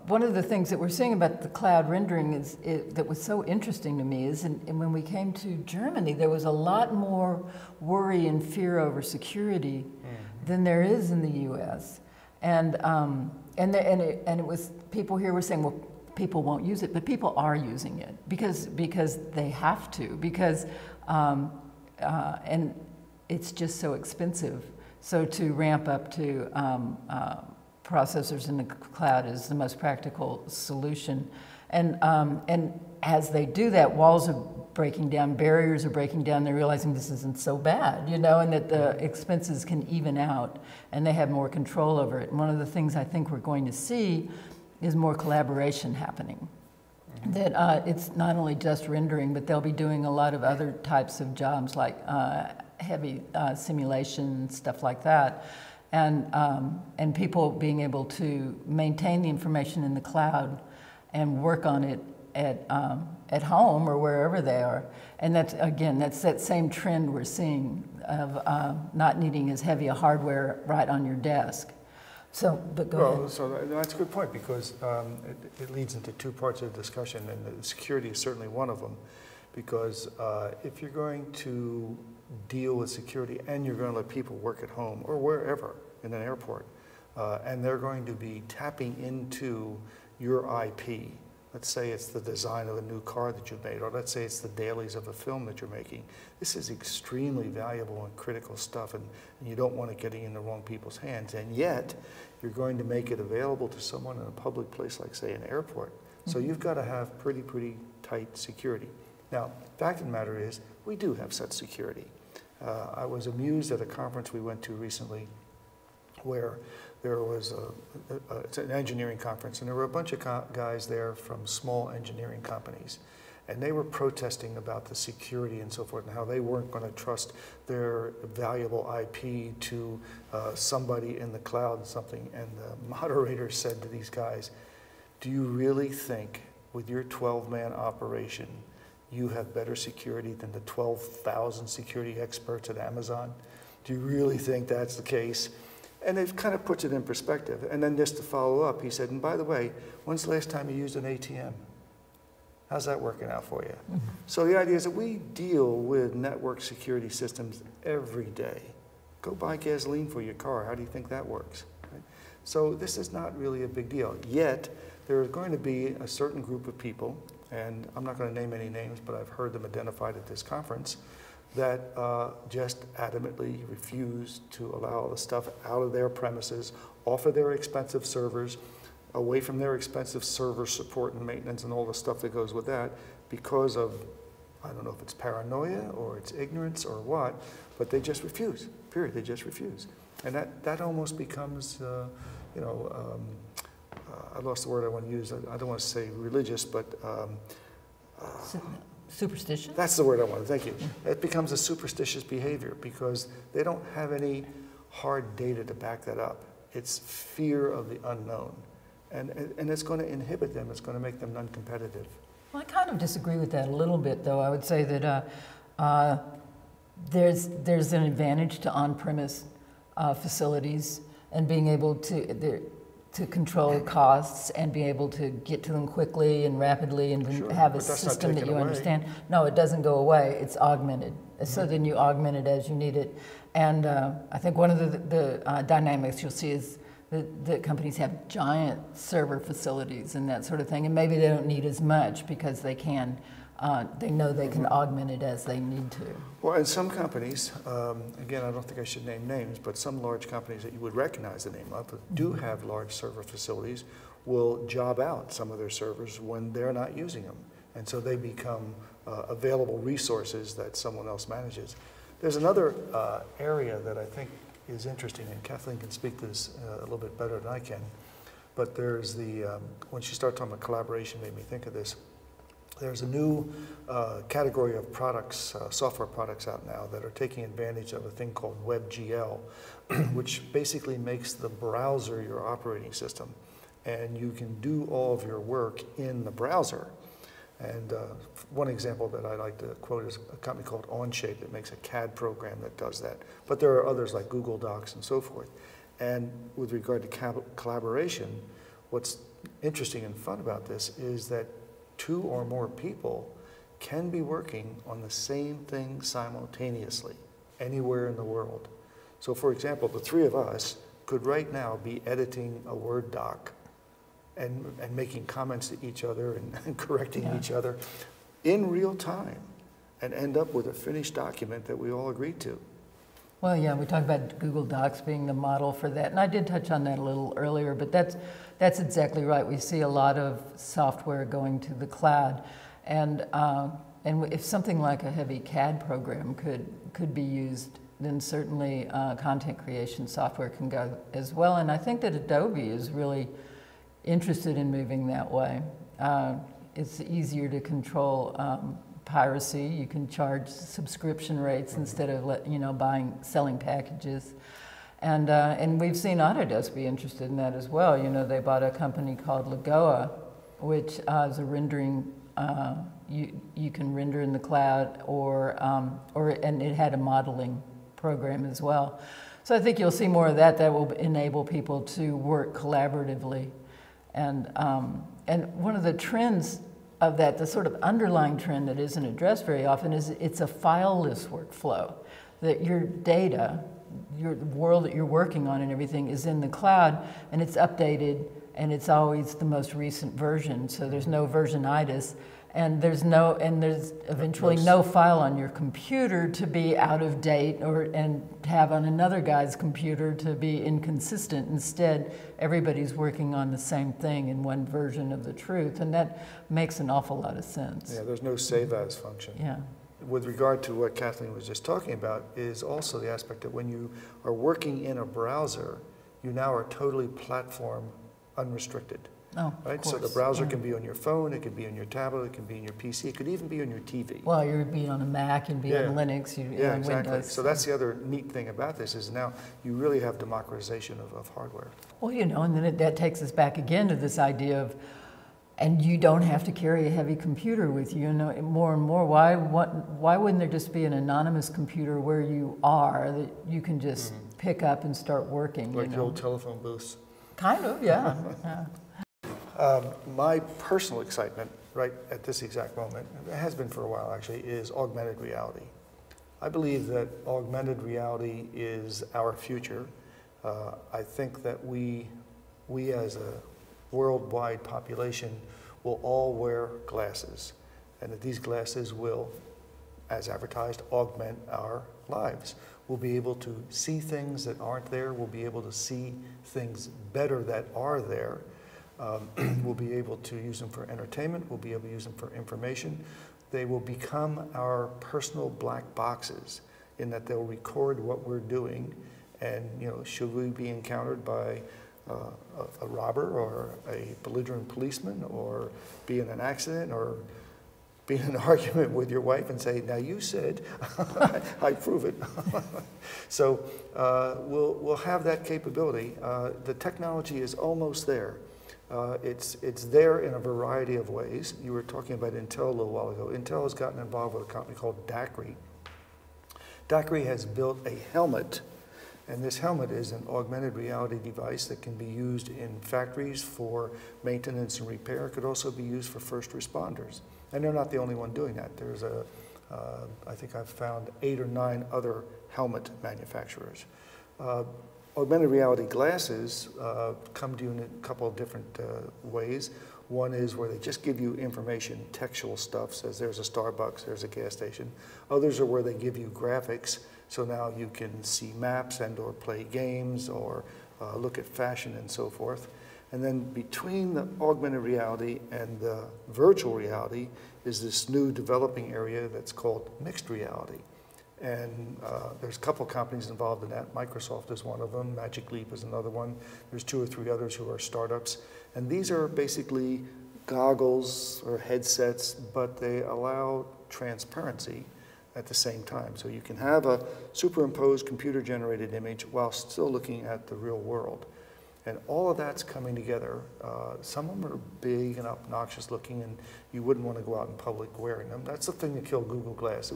one of the things that we're seeing about the cloud rendering that was so interesting to me is, and when we came to Germany, there was a lot more worry and fear over security than there is in the U.S. And it was, people here were saying, well, people won't use it, but people are using it because they have to, because and it's just so expensive. So to ramp up to processors in the cloud is the most practical solution. And as they do that, walls are breaking down, barriers are breaking down, they're realizing this isn't so bad, you know, and that the expenses can even out and they have more control over it. And one of the things I think we're going to see is more collaboration happening. That it's not only just rendering, but they'll be doing a lot of other types of jobs like heavy simulation, stuff like that. And people being able to maintain the information in the cloud and work on it at home or wherever they are. And that's, again, that's that same trend we're seeing of not needing as heavy a hardware right on your desk. So, but go ahead. So that's a good point, because it leads into two parts of the discussion, and the security is certainly one of them. Because if you're going to deal with security and you're going to let people work at home or wherever in an airport, and they're going to be tapping into your IP, let's say it's the design of a new car that you made, or let's say it's the dailies of a film that you're making. This is extremely valuable and critical stuff, and you don't want it getting in the wrong people's hands. And yet, you're going to make it available to someone in a public place like, say, an airport. So you've got to have pretty tight security. Now, fact of the matter is, we do have such security. I was amused at a conference we went to recently where there was it's an engineering conference, and there were a bunch of guys there from small engineering companies. And they were protesting about the security and so forth, and how they weren't going to trust their valuable IP to somebody in the cloud and something. And the moderator said to these guys, do you really think with your 12-man operation, you have better security than the 12,000 security experts at Amazon? Do you really think that's the case? And it kind of puts it in perspective. And then just to follow up, he said, and by the way, when's the last time you used an ATM? How's that working out for you? Mm-hmm. So the idea is that we deal with network security systems every day. Go buy gasoline for your car. How do you think that works? Right? So this is not really a big deal. Yet, there is going to be a certain group of people, and I'm not going to name any names, but I've heard them identified at this conference, that just adamantly refuse to allow the stuff out of their premises, off of their expensive servers, away from their expensive server support and maintenance and all the stuff that goes with that, because of, I don't know if it's paranoia or it's ignorance or what, but they just refuse, period, they just refuse. And that almost becomes, you know, I lost the word I want to use, I don't want to say religious, but superstition? That's the word I wanted, thank you. It becomes a superstitious behavior because they don't have any hard data to back that up. It's fear of the unknown. And it's going to inhibit them, it's going to make them non-competitive. Well, I kind of disagree with that a little bit, though. I would say that there's an advantage to on-premise facilities and being able to control costs and be able to get to them quickly and rapidly and Sure, have a system that you understand. No, it doesn't go away, it's augmented. Mm-hmm. So then you augment it as you need it. And I think one of the dynamics you'll see is that companies have giant server facilities and that sort of thing, and maybe they don't need as much because they can, they know they can augment it as they need to. Well, and some companies, again, I don't think I should name names, but some large companies that you would recognize the name of, that do have large server facilities, will job out some of their servers when they're not using them. And so they become available resources that someone else manages. There's another area that I think is interesting, and Kathleen can speak to this a little bit better than I can, but there's the, when she started talking about collaboration, made me think of this. There's a new category of products, software products out now that are taking advantage of a thing called WebGL, which basically makes the browser your operating system, and you can do all of your work in the browser. And one example that I like to quote is a company called Onshape that makes a CAD program that does that. But there are others like Google Docs and so forth. And with regard to collaboration, What's interesting and fun about this is that 2 or more people can be working on the same thing simultaneously anywhere in the world. So for example, the 3 of us could right now be editing a Word doc and making comments to each other and correcting each other in real time and end up with a finished document that we all agreed to. Well, yeah, we talked about Google Docs being the model for that, and I did touch on that a little earlier, but that's exactly right. We see a lot of software going to the cloud, and if something like a heavy CAD program could be used, then certainly content creation software can go as well. And I think that Adobe is really interested in moving that way. It's easier to control piracy. You can charge subscription rates instead of selling packages, and we've seen Autodesk be interested in that as well. You know, they bought a company called Lagoa, which is a rendering. You can render in the cloud, and it had a modeling program as well. So I think you'll see more of that. That will enable people to work collaboratively, and one of the trends of that, the sort of underlying trend that isn't addressed very often, is it's a fileless workflow. That your data, the world that you're working on and everything is in the cloud, and it's updated, and it's always the most recent version, so there's no versionitis, and there's eventually no file on your computer to be out of date and have on another guy's computer to be inconsistent. Instead, everybody's working on the same thing in one version of the truth, and that makes an awful lot of sense. Yeah, there's no save as function. Yeah. With regard to what Kathleen was just talking about is also the aspect that when you are working in a browser, you now are totally platform unrestricted. Oh, right? So the browser can be on your phone, it could be on your tablet, it can be on your PC, it could even be on your TV. Well, you'd be on a Mac and be on Linux, on exactly. Windows. So that's the other neat thing about this is now you really have democratization of hardware. Well, and then that takes us back again to this idea of, and you don't have to carry a heavy computer with you. More and more, why wouldn't there just be an anonymous computer where you are that you can just pick up and start working? Like the old telephone booths. Kind of, yeah. Yeah. My personal excitement right at this exact moment, it has been for a while actually, is augmented reality. I believe that augmented reality is our future. I think that we as a worldwide population will all wear glasses, and that these glasses will, as advertised, augment our lives. We'll be able to see things that aren't there. We'll be able to see things better that are there. We'll be able to use them for entertainment. We'll be able to use them for information. They will become our personal black boxes in that they'll record what we're doing. And should we be encountered by a robber or a belligerent policeman, or be in an accident, or be in an argument with your wife and say, now you said, I prove it. So we'll have that capability. The technology is almost there. It's there in a variety of ways. You were talking about Intel a little while ago. Intel has gotten involved with a company called DAQRI. DAQRI has built a helmet, and this helmet is an augmented reality device that can be used in factories for maintenance and repair. It could also be used for first responders. And they're not the only one doing that. There's I think I've found 8 or 9 other helmet manufacturers. Augmented reality glasses come to you in a couple of different ways. One is where they just give you information, textual stuff, says there's a Starbucks, there's a gas station. Others are where they give you graphics, so now you can see maps and or play games or look at fashion and so forth. And then between the augmented reality and the virtual reality is this new developing area that's called mixed reality. And there's a couple companies involved in that. Microsoft is one of them. Magic Leap is another one. There's 2 or 3 others who are startups. And these are basically goggles or headsets, but they allow transparency at the same time. So you can have a superimposed computer-generated image while still looking at the real world. And all of that's coming together. Some of them are big and obnoxious looking, and you wouldn't want to go out in public wearing them. That's the thing that killed Google Glass.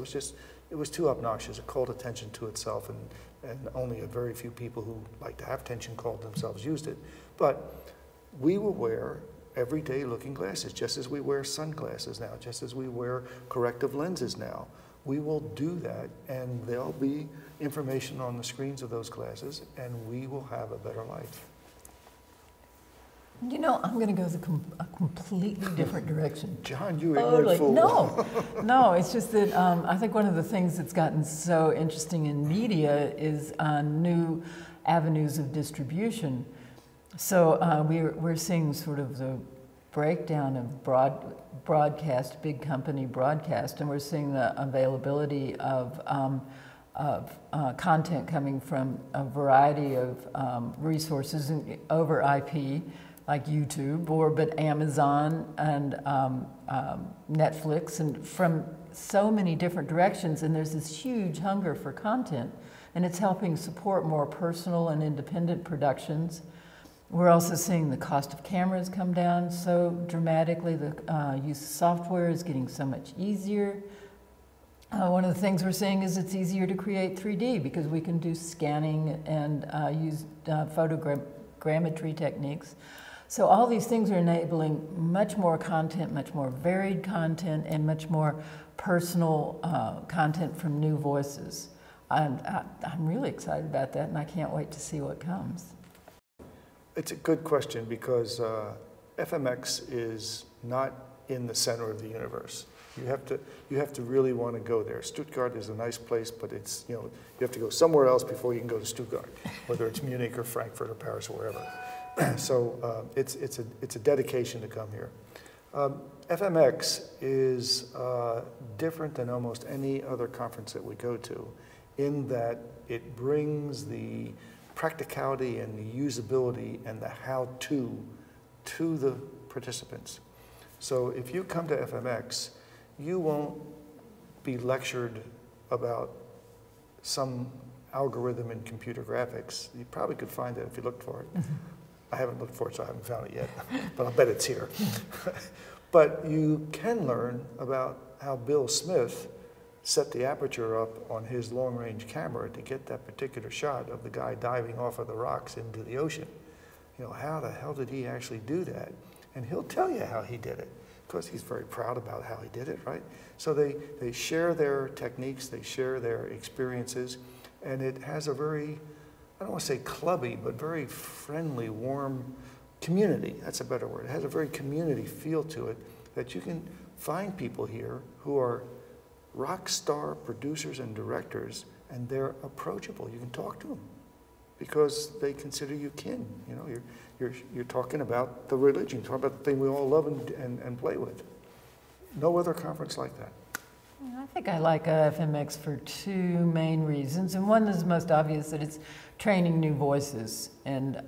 It was too obnoxious. It called attention to itself, and only a very few people who like to have attention called themselves used it. But we will wear everyday looking glasses, just as we wear sunglasses now, just as we wear corrective lenses now. We will do that, and there'll be information on the screens of those glasses, and we will have a better life. You know, I'm going to go a completely different direction. Jon, you ignorant fool. No, it's just that I think one of the things that's gotten so interesting in media is new avenues of distribution. So we're seeing sort of the breakdown of broadcast, big company broadcast, and we're seeing the availability of content coming from a variety of resources over IP, like YouTube, but Amazon and Netflix, and from so many different directions, and there's this huge hunger for content, and it's helping support more personal and independent productions. We're also seeing the cost of cameras come down so dramatically. The use of software is getting so much easier. One of the things we're seeing is it's easier to create 3D because we can do scanning and use photogrammetry techniques. So all these things are enabling much more content, much more varied content, and much more personal content from new voices. I'm really excited about that, and I can't wait to see what comes. It's a good question because FMX is not in the center of the universe. You have to really want to go there. Stuttgart is a nice place, but it's, you know, you have to go somewhere else before you can go to Stuttgart, whether it's Munich or Frankfurt or Paris or wherever. So it's a dedication to come here. FMX is different than almost any other conference that we go to in that it brings the practicality and the usability and the how-to to the participants. So if you come to FMX, you won't be lectured about some algorithm in computer graphics. You probably could find it if you looked for it. I haven't looked for it, so I haven't found it yet, but I'll bet it's here. But you can learn about how Bill Smith set the aperture up on his long-range camera to get that particular shot of the guy diving off of the rocks into the ocean. You know, how the hell did he actually do that? And he'll tell you how he did it. Of course, he's very proud about how he did it, right? So they share their techniques, they share their experiences, and it has a very, I don't want to say clubby, but very friendly, warm community. That's a better word. It has a very community feel to it that you can find people here who are rock star producers and directors, and they're approachable. You can talk to them because they consider you kin. You know, you're talking about the religion, talking about the thing we all love and play with. No other conference like that. I think I like FMX for two main reasons, and one is most obvious, that it's training new voices, and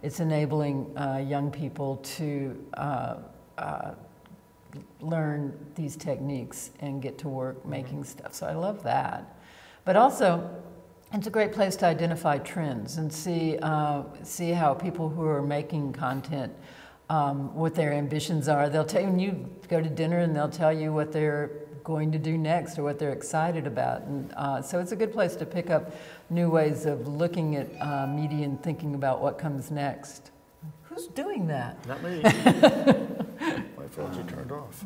it's enabling young people to learn these techniques and get to work making stuff. So I love that. But also, it's a great place to identify trends and see how people who are making content, what their ambitions are. They'll tell you, when you go to dinner, and they'll tell you what they're going to do next or what they're excited about. And so it's a good place to pick up new ways of looking at media and thinking about what comes next. Who's doing that? Not me. My phones are turned off.